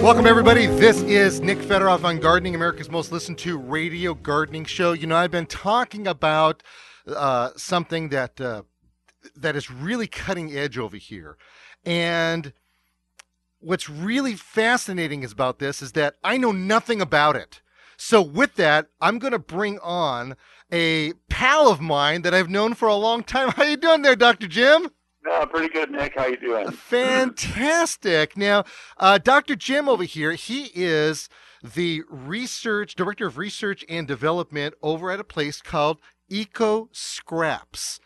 Welcome, everybody. This is Nick Federoff on Gardening, America's most listened to radio gardening show. You know, I've been talking about something that is really cutting edge over here. And what's really fascinating about this is that I know nothing about it. So with that, I'm going to bring on a pal of mine that I've known for a long time. How you doing there, Dr. Jim? Pretty good, Nick. How you doing? Fantastic. Now, Dr. Jim over here, he is the director of research and development over at a place called EcoScraps.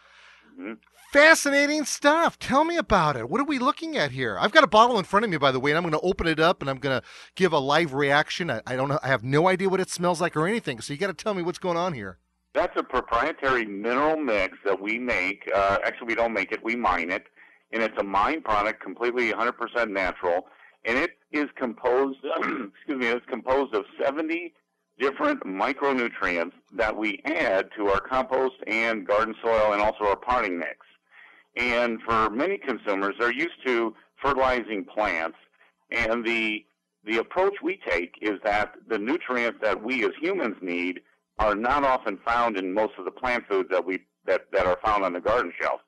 Mm-hmm. Fascinating stuff. Tell me about it. What are we looking at here? I've got a bottle in front of me, by the way, and I'm going to open it up and I'm going to give a live reaction. I don't know. I have no idea what it smells like or anything. So you got to tell me what's going on here. That's a proprietary mineral mix that we make. Actually, we don't make it. We mine it. And it's a mined product, completely 100% natural. And it is composed, it's composed of 70 different micronutrients that we add to our compost and garden soil and also our potting mix. And for many consumers, they're used to fertilizing plants. And the approach we take is that the nutrients that we as humans need are not often found in most of the plant foods that are found on the garden shelf.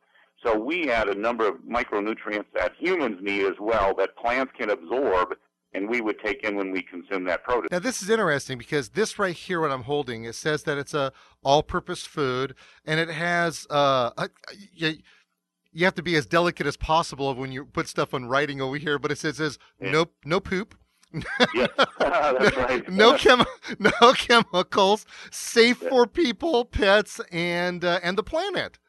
So we add a number of micronutrients that humans need as well that plants can absorb and we would take in when we consume that produce. Now this is interesting because this right here, what I'm holding, it says that it's a all-purpose food, and it has you have to be as delicate as possible when you put stuff on writing over here, but it says no poop. Yes, that's right. No chemicals, safe for people, pets, and the planet.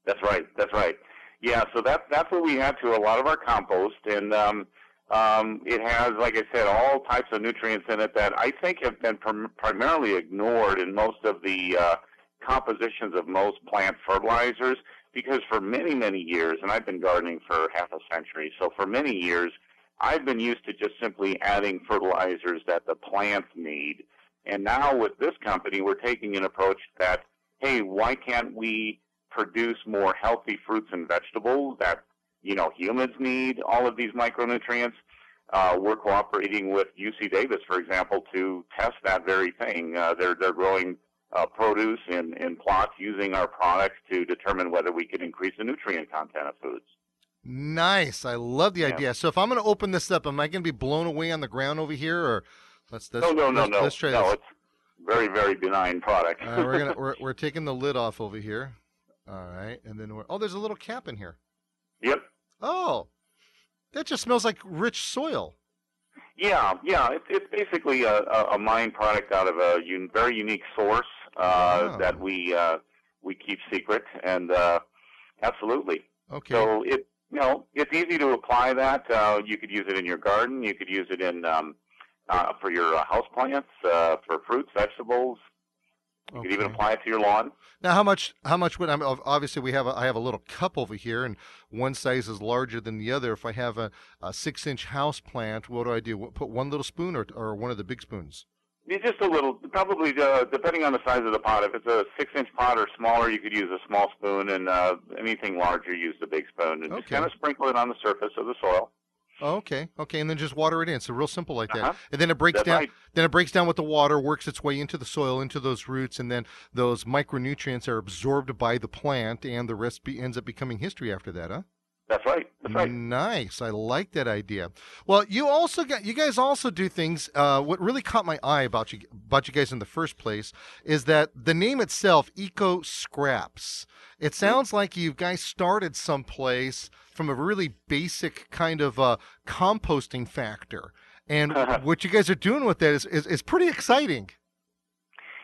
That's right. That's right. Yeah, so that's what we add to a lot of our compost, and it has, like I said, all types of nutrients in it that I think have been primarily ignored in most of the compositions of most plant fertilizers, because for many, many years, and I've been gardening for half a century, so for many years, I've been used to just simply adding fertilizers that the plants need. And now with this company, we're taking an approach that, hey, why can't we produce more healthy fruits and vegetables that, humans need all of these micronutrients? We're cooperating with UC Davis, for example, to test that very thing. They're growing produce in plots using our products to determine whether we can increase the nutrient content of foods. Nice. I love the idea. So if I'm going to open this up, am I going to be blown away on the ground over here, or let's try this. No, it's very, very benign product. We're taking the lid off over here. All right, and then there's a little cap in here. Yep. Oh, that just smells like rich soil. Yeah. It's basically a mined product out of a very unique source that we keep secret, and absolutely. Okay. So it's easy to apply that. You could use it in your garden. You could use it in for your house plants, for fruits, vegetables. You could even apply it to your lawn. Now, how much would obviously I have a little cup over here, and one size is larger than the other. If I have a 6-inch house plant, what do I do? Put one little spoon or one of the big spoons? Just a little, probably depending on the size of the pot. If it's a 6-inch pot or smaller, you could use a small spoon, and anything larger, use the big spoon, and just kind of sprinkle it on the surface of the soil. Oh, okay, and then just water it in. So real simple like that. And then it breaks That's down. right. Then it breaks down with the water, works its way into the soil, into those roots, and then those micronutrients are absorbed by the plant, and the rest ends up becoming history after that, huh? That's right. Nice. I like that idea. Well, you guys also do things. What really caught my eye about you guys in the first place is that the name itself, EcoScraps. It sounds like you guys started someplace from a really basic kind of composting factor, and what you guys are doing with that is pretty exciting.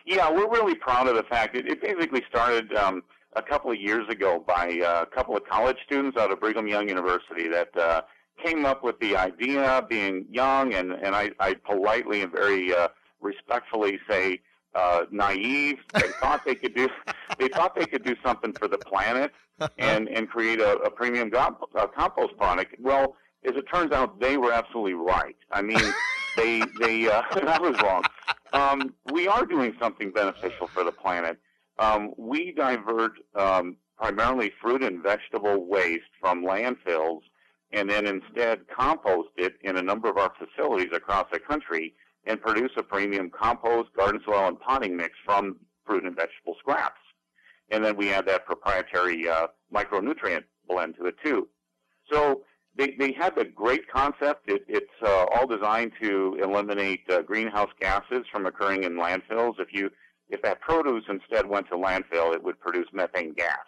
Yeah, we're really proud of the fact it basically started a couple of years ago by a couple of college students out of Brigham Young University that came up with the idea, being young, and I politely and very respectfully say naive. They thought they could do something for the planet and create a premium compost product. Well, as it turns out, they were absolutely right. I mean, I was wrong. We are doing something beneficial for the planet. We divert primarily fruit and vegetable waste from landfills and then instead compost it in a number of our facilities across the country and produce a premium compost, garden soil, and potting mix from fruit and vegetable scraps. And then we add that proprietary micronutrient blend to it too. So they had the great concept. It's all designed to eliminate greenhouse gases from occurring in landfills. If that produce instead went to landfill, it would produce methane gas.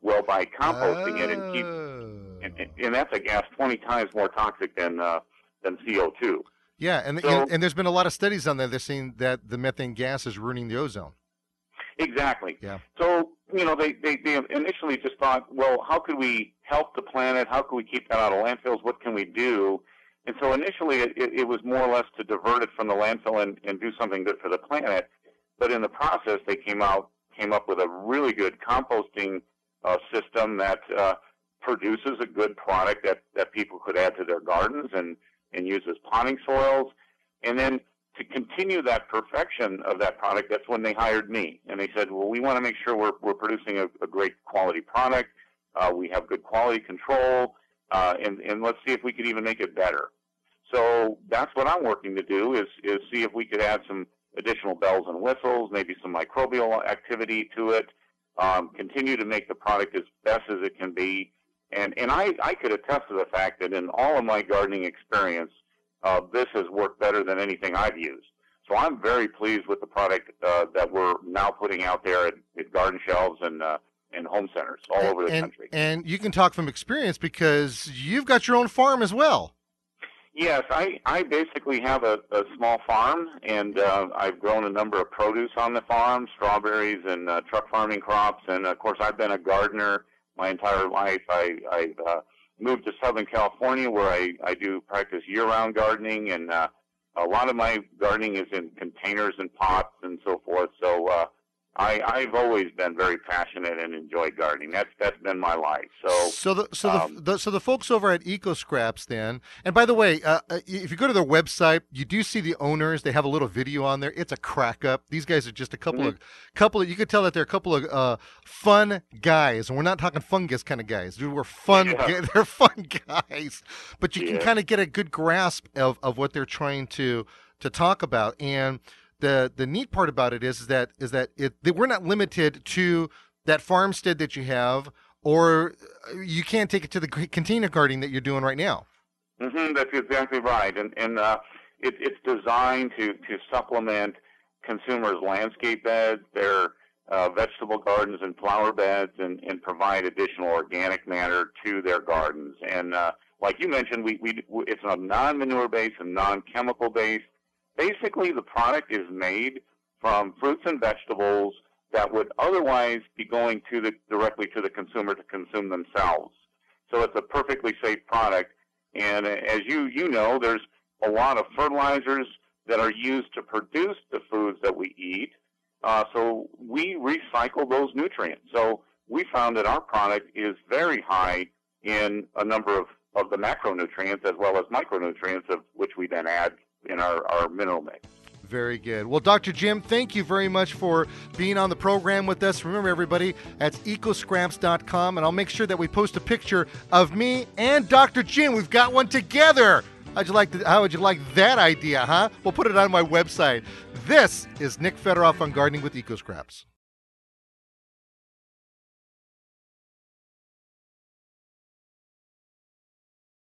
Well, by composting it and that's a gas 20 times more toxic than CO2. Yeah, and there's been a lot of studies on that. They're saying that the methane gas is ruining the ozone. Exactly. Yeah. So, they initially just thought, well, how could we help the planet? How can we keep that out of landfills? What can we do? And so initially it was more or less to divert it from the landfill and do something good for the planet. But in the process, they came up with a really good composting system that produces a good product that people could add to their gardens and use as potting soils. And then to continue that perfection of that product, that's when they hired me. And they said, well, we want to make sure we're producing a great quality product. We have good quality control, and let's see if we could even make it better. So that's what I'm working to do is see if we could add some additional bells and whistles, maybe some microbial activity to it, continue to make the product as best as it can be. And I could attest to the fact that in all of my gardening experience, this has worked better than anything I've used. So I'm very pleased with the product that we're now putting out there at garden shelves and home centers all over the country. And you can talk from experience because you've got your own farm as well. Yes, I basically have a small farm, and I've grown a number of produce on the farm, strawberries and truck farming crops. And, of course, I've been a gardener my entire life. I've moved to Southern California where I do practice year-round gardening, and a lot of my gardening is in containers and pots and so forth. So I've always been very passionate and enjoyed gardening. That's been my life. So the folks over at EcoScraps then, and by the way, if you go to their website, you do see the owners. They have a little video on there. It's a crack up. These guys are just a couple of you could tell that they're a couple of fun guys, and we're not talking fungus kind of guys. Dude, we're fun. Yeah. They're fun guys, but you can kind of get a good grasp of what they're trying to talk about. And the neat part about it is that we're not limited to that farmstead that you have, or you can't take it to the container gardening that you're doing right now. That's exactly right, and it's designed to supplement consumers' landscape beds, their vegetable gardens and flower beds, and provide additional organic matter to their gardens. And like you mentioned, it's a non-manure based and non-chemical based. Basically, the product is made from fruits and vegetables that would otherwise be going directly to the consumer to consume themselves. So it's a perfectly safe product. And as you know, there's a lot of fertilizers that are used to produce the foods that we eat. So we recycle those nutrients. So we found that our product is very high in a number of the macronutrients as well as micronutrients, of which we then add in our mineral mix. Very good. Well, Dr. Jim, thank you very much for being on the program with us. Remember, everybody, that's EcoScraps.com, and I'll make sure that we post a picture of me and Dr. Jim. We've got one together. How would you like that idea, huh? We'll put it on my website. This is Nick Federoff on Gardening with EcoScraps.